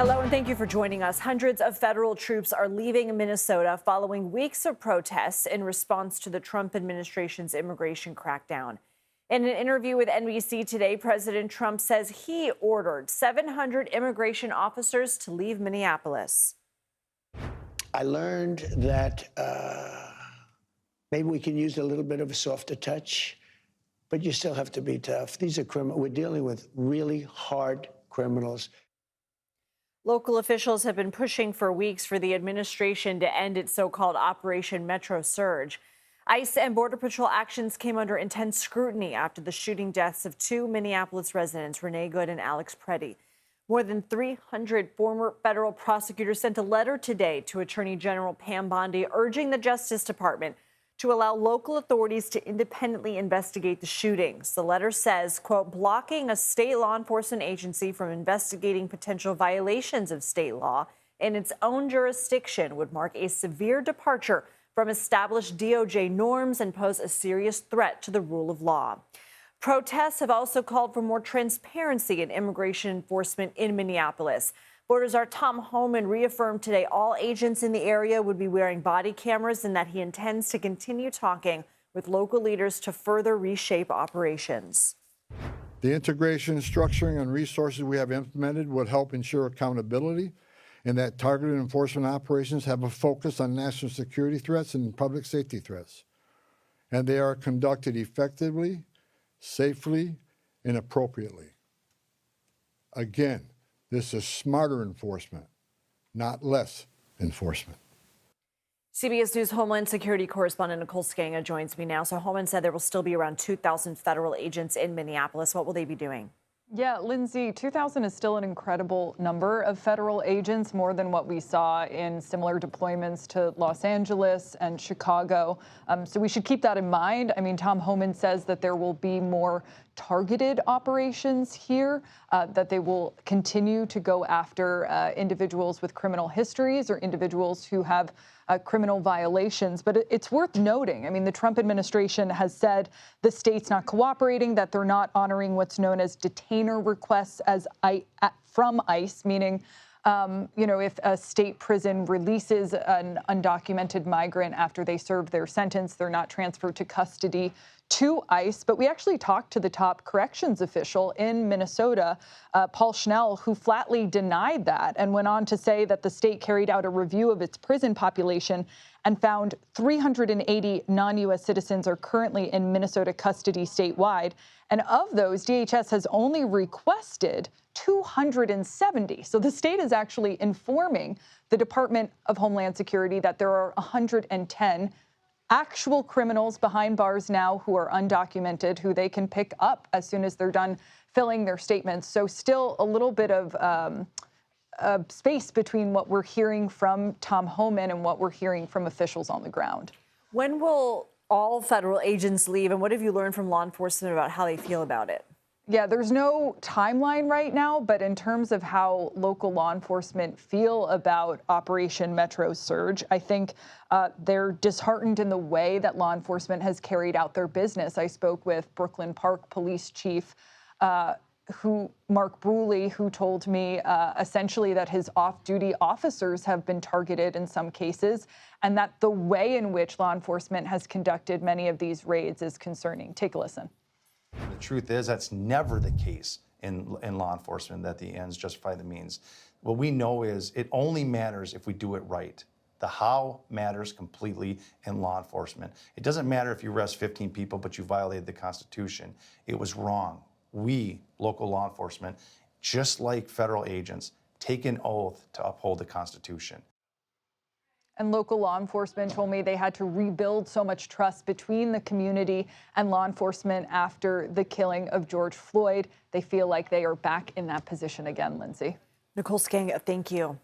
Hello and thank you for joining us. Hundreds of federal troops are leaving Minnesota following weeks of protests in response to the Trump administration's immigration crackdown. In an interview with NBC today, President Trump says he ordered 700 immigration officers to leave Minneapolis. I learned that maybe we can use a little bit of a softer touch, but you still have to be tough. These are criminals. We're dealing with really hard criminals. Local officials have been pushing for weeks for the administration to end its so-called Operation Metro Surge. ICE and Border Patrol actions came under intense scrutiny after the shooting deaths of two Minneapolis residents, Renee Good and Alex Preddy. More than 300 former federal prosecutors sent a letter today to Attorney General Pam Bondi urging the Justice Department to allow local authorities to independently investigate the shootings. The letter says, quote, blocking a state law enforcement agency from investigating potential violations of state law in its own jurisdiction would mark a severe departure from established DOJ norms and pose a serious threat to the rule of law. Protests have also called for more transparency in immigration enforcement in Minneapolis. Border Czar Tom Homan reaffirmed today all agents in the area would be wearing body cameras and that he intends to continue talking with local leaders to further reshape operations. The integration, structuring, and resources we have implemented would help ensure accountability and that targeted enforcement operations have a focus on national security threats and public safety threats. And they are conducted effectively, safely, and appropriately. Again, this is smarter enforcement, not less enforcement. CBS News Homeland Security correspondent Nicole Sganga joins me now. So Homan said there will still be around 2,000 federal agents in Minneapolis. What will they be doing? Yeah, Lindsay, 2,000 is still an incredible number of federal agents, more than what we saw in similar deployments to Los Angeles and Chicago. So we should keep that in mind. I mean, Tom Homan says that there will be more targeted operations here, that they will continue to go after individuals with criminal histories or individuals who have criminal violations. But it's worth noting, I mean, the Trump administration has said the state's not cooperating, that they're not honoring what's known as detainer requests from ICE, meaning, if a state prison releases an undocumented migrant after they serve their sentence, they're not transferred to custody to ICE. But we actually talked to the top corrections official in Minnesota, Paul Schnell, who flatly denied that and went on to say that the state carried out a review of its prison population and found 380 non-U.S. citizens are currently in Minnesota custody statewide. And of those, DHS has only requested 270. So the state is actually informing the Department of Homeland Security that there are 110 actual criminals behind bars now who are undocumented, who they can pick up as soon as they're done filling their statements. So still a little bit of space between what we're hearing from Tom Homan and what we're hearing from officials on the ground. When will all federal agents leave, and what have you learned from law enforcement about how they feel about it? Yeah, there's no timeline right now, but in terms of how local law enforcement feel about Operation Metro Surge, I think they're disheartened in the way that law enforcement has carried out their business. I spoke with Brooklyn Park Police Chief Mark Bruley, who told me essentially that his off-duty officers have been targeted in some cases, and that the way in which law enforcement has conducted many of these raids is concerning. Take a listen. The truth is that's never the case in law enforcement, that the ends justify the means. What we know is it only matters if we do it right. The how matters completely in law enforcement. It doesn't matter if you arrest 15 people, but you violated the Constitution. It was wrong. We, local law enforcement, just like federal agents, take an oath to uphold the Constitution. And local law enforcement told me they had to rebuild so much trust between the community and law enforcement after the killing of George Floyd. They feel like they are back in that position again, Lindsay. Nicole Sganga, thank you.